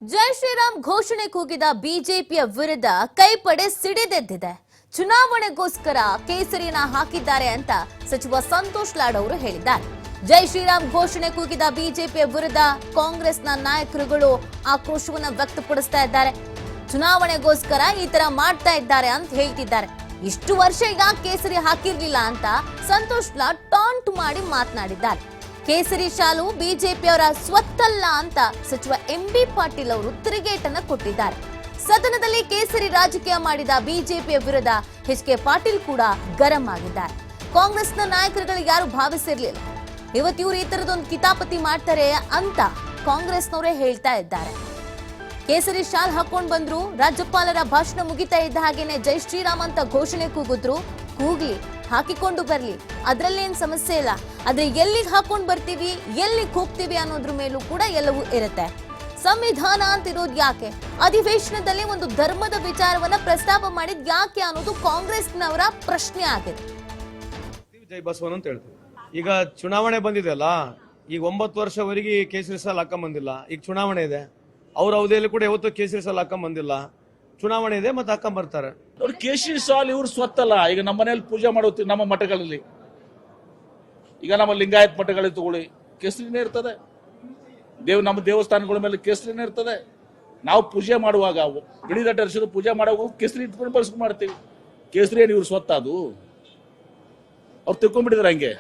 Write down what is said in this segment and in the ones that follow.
ಜೈ ಶ್ರೀರಾಮ್ ಘೋಷಣೆ ಕೂಗಿದ ಬಿಜೆಪಿಯ ವಿರುದ್ಧ ಕೈಪಡೆ ಸಿಡಿದೆದ್ದಿದೆ. ಚುನಾವಣೆಗೋಸ್ಕರ ಕೇಸರಿನ ಹಾಕಿದ್ದಾರೆ ಅಂತ ಸಚಿವ ಸಂತೋಷ್ ಲಾಡ್ ಅವರು ಹೇಳಿದ್ದಾರೆ. ಜೈ ಶ್ರೀರಾಮ್ ಘೋಷಣೆ ಕೂಗಿದ ಬಿಜೆಪಿಯ ವಿರುದ್ಧ ಕಾಂಗ್ರೆಸ್ನ ನಾಯಕರುಗಳು ಆಕ್ರೋಶವನ್ನ ವ್ಯಕ್ತಪಡಿಸ್ತಾ ಇದ್ದಾರೆ. ಚುನಾವಣೆಗೋಸ್ಕರ ಈ ತರ ಮಾಡ್ತಾ ಇದ್ದಾರೆ ಅಂತ ಹೇಳ್ತಿದ್ದಾರೆ. ಇಷ್ಟು ವರ್ಷ ಯಾಕೆ ಕೇಸರಿ ಹಾಕಿರ್ಲಿಲ್ಲ ಅಂತ ಸಂತೋಷ್ ಲಾಡ್ ಟಾಂಟ್ ಮಾಡಿ ಮಾತನಾಡಿದ್ದಾರೆ. ಕೇಸರಿ ಶಾಲು ಬಿಜೆಪಿಯವರ ಸ್ವತ್ತಲ್ಲ ಅಂತ ಸಚಿವ ಎಂಬಿ ಪಾಟೀಲ್ ಅವರು ತಿರುಗೇಟನ್ನ ಕೊಟ್ಟಿದ್ದಾರೆ. ಸದನದಲ್ಲಿ ಕೇಸರಿ ರಾಜಕೀಯ ಮಾಡಿದ ಬಿಜೆಪಿಯ ವಿರುದ್ಧ ಎಚ್.ಕೆ. ಪಾಟೀಲ್ ಕೂಡ ಗರಂ ಆಗಿದ್ದಾರೆ. ಕಾಂಗ್ರೆಸ್ನ ನಾಯಕರುಗಳು ಯಾರು ಭಾವಿಸಿರ್ಲಿಲ್ಲ, ಇವತ್ತು ಇವರು ಈ ತರದೊಂದು ಕಿತಾಪತಿ ಮಾಡ್ತಾರೆ ಅಂತ ಕಾಂಗ್ರೆಸ್ನವರೇ ಹೇಳ್ತಾ ಇದ್ದಾರೆ. ಕೇಸರಿ ಶಾಲ್ ಹಾಕೊಂಡ್ ಬಂದ್ರು, ರಾಜ್ಯಪಾಲರ ಭಾಷಣ ಮುಗಿತಾ ಇದ್ದ ಹಾಗೇನೆ ಜೈ ಶ್ರೀರಾಮ್ ಅಂತ ಘೋಷಣೆ ಕೂಗಿದ್ರು. ಕೂಗ್ಲಿ, ಹಾಕಿಕೊಂಡು ಬರ್ಲಿ, ಅದ್ರಲ್ಲೇನ್ ಸಮಸ್ಯೆ ಇಲ್ಲ. ಆದ್ರೆ ಎಲ್ಲಿಗೆ ಹಾಕೊಂಡ್ ಬರ್ತೀವಿ, ಎಲ್ಲಿಗೆ ಹೋಗ್ತೀವಿ ಅನ್ನೋದ್ರ ಮೇಲೂ ಕೂಡ ಎಲ್ಲವೂ ಇರುತ್ತೆ. ಸಂವಿಧಾನ ಅಂತಿರೋದು ಯಾಕೆ, ಅಧಿವೇಶನದಲ್ಲಿ ಒಂದು ಧರ್ಮದ ವಿಚಾರವನ್ನ ಪ್ರಸ್ತಾಪ ಮಾಡಿದ್ ಯಾಕೆ ಅನ್ನೋದು ಕಾಂಗ್ರೆಸ್ನವರ ಪ್ರಶ್ನೆ ಆಗಿದೆ. ಜೈ ಬಸವನ್ ಅಂತ ಹೇಳ್ತೀವಿ. ಈಗ ಚುನಾವಣೆ ಬಂದಿದೆ ಅಲ್ಲ, ಈಗ 9 ವರ್ಷವರೆಗೆ ಕೇಸರಿ ಸಾಲ್ ಹಾಕೊಂಡ್ ಬಂದಿಲ್ಲ. ಈಗ ಚುನಾವಣೆ ಇದೆ, ಅವ್ರ ಅವಧಿಯಲ್ಲಿ ಕೂಡ ಯಾವತ್ತೂ ಕೇಸರಿ ಸಾಲ್ ಹಾಕೊಂಡ್ ಬಂದಿಲ್ಲ. ಚುನಾವಣೆ ಇದೆ, ಮತ್ತೆ ಹಾಕೊಂಡ್ ಬರ್ತಾರೆ. ಕೇಸರಿ ಸಾಲ್ ಇವ್ರು ಸ್ವತ್ತಲ್ಲ. ಈಗ ನಮ್ಮ ಮನೆಯಲ್ಲಿ ಪೂಜೆ ಮಾಡುತ್ತೀವಿ, ನಮ್ಮ ಮಠಗಳಲ್ಲಿ, ಈಗ ನಮ್ಮ ಲಿಂಗಾಯತ್ ಮಠಗಳಲ್ಲಿ ತಗೊಳ್ಳಿ, ಕೇಸರಿನೇ ಇರ್ತದೆ. ನಮ್ಮ ದೇವಸ್ಥಾನಗಳ ಮೇಲೆ ಕೇಸರಿನೇ ಇರ್ತದೆ. ನಾವು ಪೂಜೆ ಮಾಡುವಾಗ ಬಿಳಿ ದಟ್ಟ ಹರಿಸಿದ್ರು ಪೂಜೆ ಮಾಡುವಾಗ ಕೇಸರಿ ಇಟ್ಕೊಂಡು ಬಳಸ್ಕೊಂಡು ಮಾಡ್ತೀವಿ. ಕೇಸರಿ ಏನು ಇವ್ರ ಸ್ವತ್ತ? ಅದು ಅವ್ರು ತಿಳ್ಕೊಂಡ್ಬಿಟ್ಟಿದ್ರೆ ಹಂಗೆ.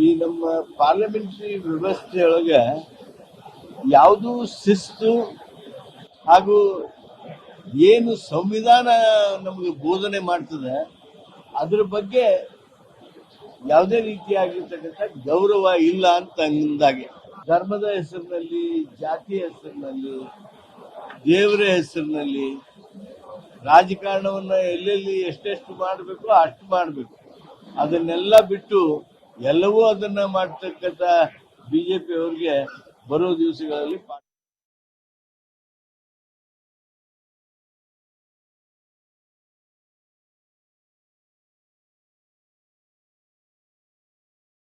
ಈ ನಮ್ಮ ಪಾರ್ಲಿಮೆಂಟರಿ ವ್ಯವಸ್ಥೆಯೊಳಗೆ ಯಾವುದು ಶಿಸ್ತು ಹಾಗೂ ಏನು ಸಂವಿಧಾನ ನಮಗೆ ಬೋಧನೆ ಮಾಡ್ತದೆ ಅದ್ರ ಬಗ್ಗೆ ಯಾವುದೇ ರೀತಿಯಾಗಿರ್ತಕ್ಕಂಥ ಗೌರವ ಇಲ್ಲ ಅಂತ ಅಂದಾಗೆ, ಧರ್ಮದ ಹೆಸರಿನಲ್ಲಿ, ಜಾತಿಯ ಹೆಸರಿನಲ್ಲಿ, ದೇವರ ಹೆಸರಿನಲ್ಲಿ ರಾಜಕಾರಣವನ್ನ ಎಲ್ಲೆಲ್ಲಿ ಎಷ್ಟೆಷ್ಟು ಮಾಡಬೇಕು ಅಷ್ಟು ಮಾಡಬೇಕು. ಅದನ್ನೆಲ್ಲ ಬಿಟ್ಟು ಎಲ್ಲವೂ ಅದನ್ನ ಮಾಡ್ತಕ್ಕಂಥ ಬಿಜೆಪಿ ಅವರಿಗೆ ಬರೋ ದಿವಸಗಳಲ್ಲಿ